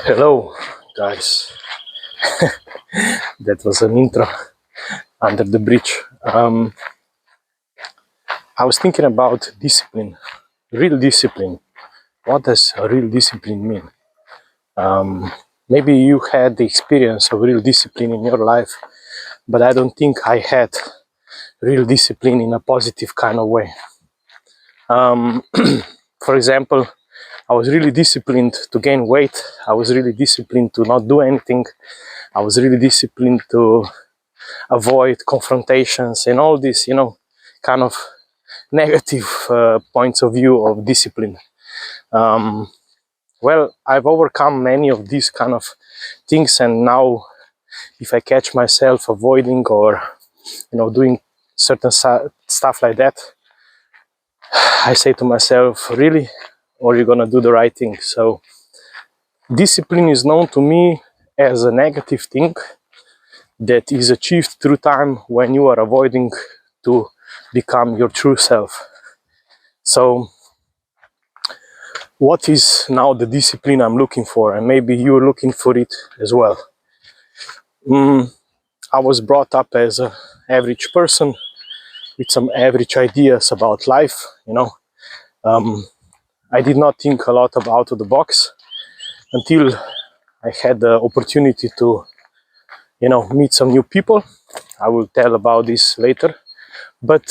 Hello, guys. That was an intro under the bridge. I was thinking about discipline, real discipline. What does a real discipline mean? Maybe you had the experience of real discipline in your life, but I don't think I had real discipline in a positive kind of way. For example, I was really disciplined to gain weight. I was really disciplined to not do anything. I was really disciplined to avoid confrontations and all this, kind of negative points of view of discipline. Well, I've overcome many of these kind of things, and now if I catch myself avoiding or doing certain stuff like that, I say to myself, really, or you're gonna do the right thing. So discipline is known to me as a negative thing that is achieved through time when you are avoiding to become your true self. So what is now the discipline I'm looking for? And maybe you're looking for it as well. I was brought up as an average person with some average ideas about life. I did not think a lot about out of the box until I had the opportunity to, meet some new people. I will tell about this later. But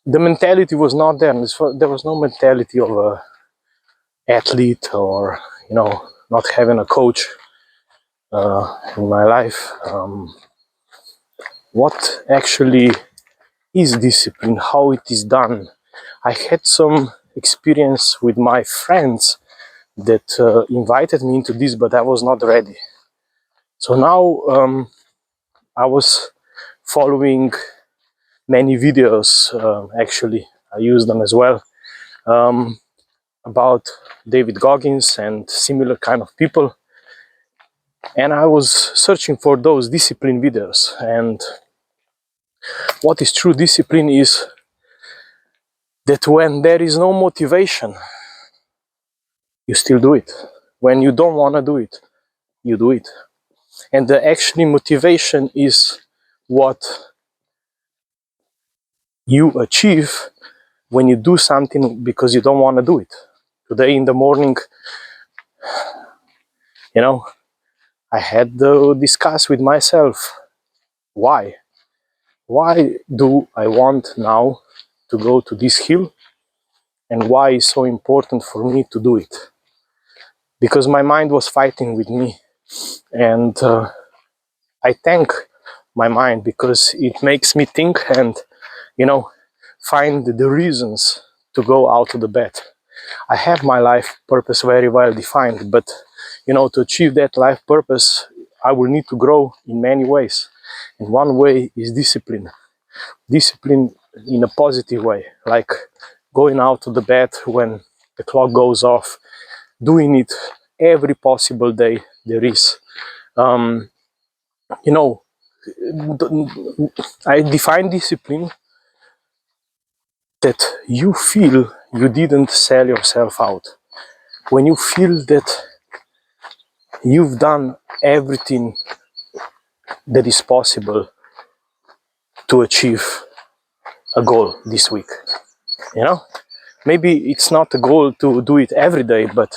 the mentality was not there. There was no mentality of an athlete or, not having a coach in my life. What actually is discipline, how it is done. I had some experience with my friends that invited me into this, but I was not ready. So now I was following many videos, actually, I use them as well, about David Goggins and similar kind of people. And I was searching for those discipline videos. And what is true discipline is that when there is no motivation, you still do it. When you don't want to do it, you do it. And the actually motivation is what you achieve when you do something because you don't want to do it. Today in the morning, I had to discuss with myself, why? Why do I want now to go to this hill? And why is so important for me to do it? Because my mind was fighting with me. And I thank my mind because it makes me think and, find the reasons to go out of the bed. I have my life purpose very well defined, but, to achieve that life purpose, I will need to grow in many ways. And one way is discipline. Discipline in a positive way, like going out of the bed when the clock goes off, doing it every possible day there is. I define discipline that you feel you didn't sell yourself out. When you feel that you've done everything that is possible to achieve a goal this week. Maybe it's not a goal to do it every day, but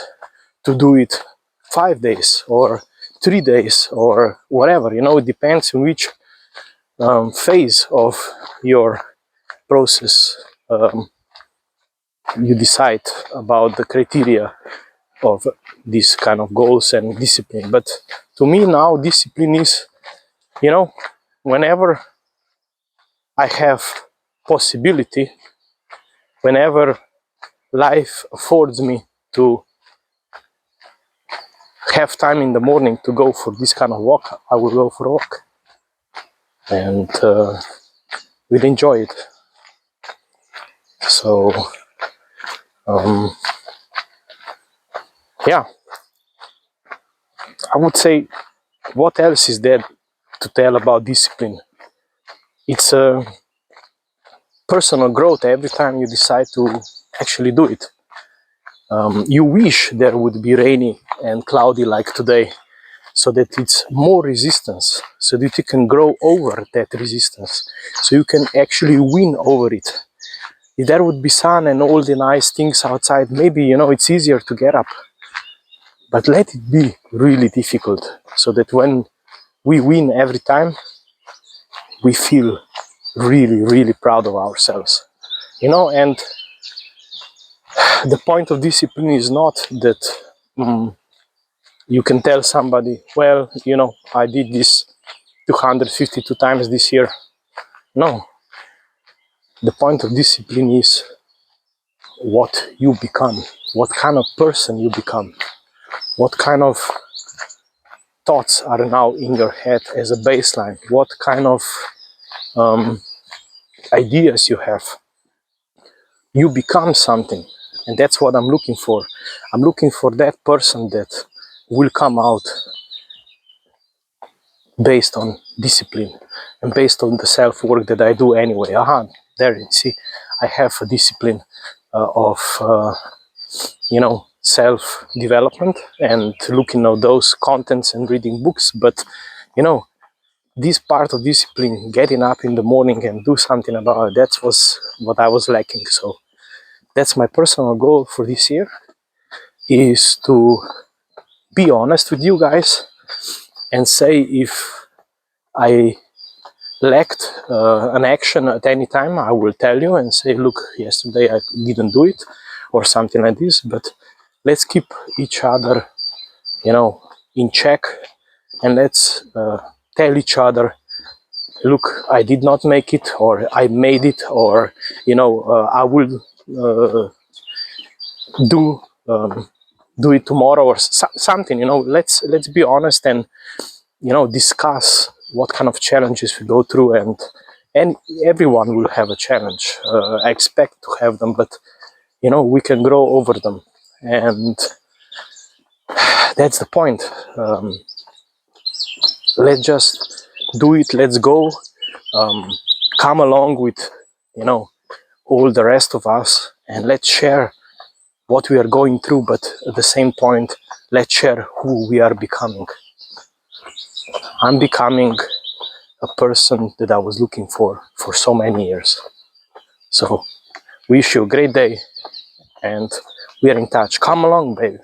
to do it 5 days or 3 days or whatever. It depends on which phase of your process you decide about the criteria of these kind of goals and discipline. But to me now, discipline is, whenever I have possibility, whenever life affords me to have time in the morning to go for this kind of walk, I will go for a walk and we'll enjoy it. So yeah, I would say, what else is there to tell about discipline? It's a personal growth every time you decide to actually do it. You wish there would be rainy and cloudy like today, so that it's more resistance, so that you can grow over that resistance, so you can actually win over it. If there would be sun and all the nice things outside, maybe, you know, it's easier to get up. But let it be really difficult, so that when we win every time, we feel really, really proud of ourselves. You know, and the point of discipline is not that you can tell somebody, well, you know, I did this 252 times this year. No. The point of discipline is what you become, what kind of person you become, what kind of thoughts are now in your head as a baseline, what kind of ideas you have. You become something, and that's what I'm looking for. I'm looking for that person that will come out based on discipline and based on the self-work that I do anyway. There you see, I have a discipline of you know, self-development and looking at those contents and reading books. But you know, this part of discipline, getting up in the morning and do something about it, that was what I was lacking. So that's my personal goal for this year, is to be honest with you guys and say if I lacked an action at any time. I will tell you and say, look, yesterday I didn't do it, or something like this. But let's keep each other, you know, in check, and let's tell each other, look, I did not make it, or I made it, or you know, I will do do it tomorrow, or something. You know, let's be honest and, you know, discuss what kind of challenges we go through, and everyone will have a challenge. I expect to have them, but you know, we can grow over them, and that's the point. Let's just do it. Let's go. Come along with, you know, all the rest of us, and let's share what we are going through, but at the same point, let's share who we are becoming. I'm becoming a person that I was looking for so many years. So wish you a great day, and we are in touch. Come along, baby.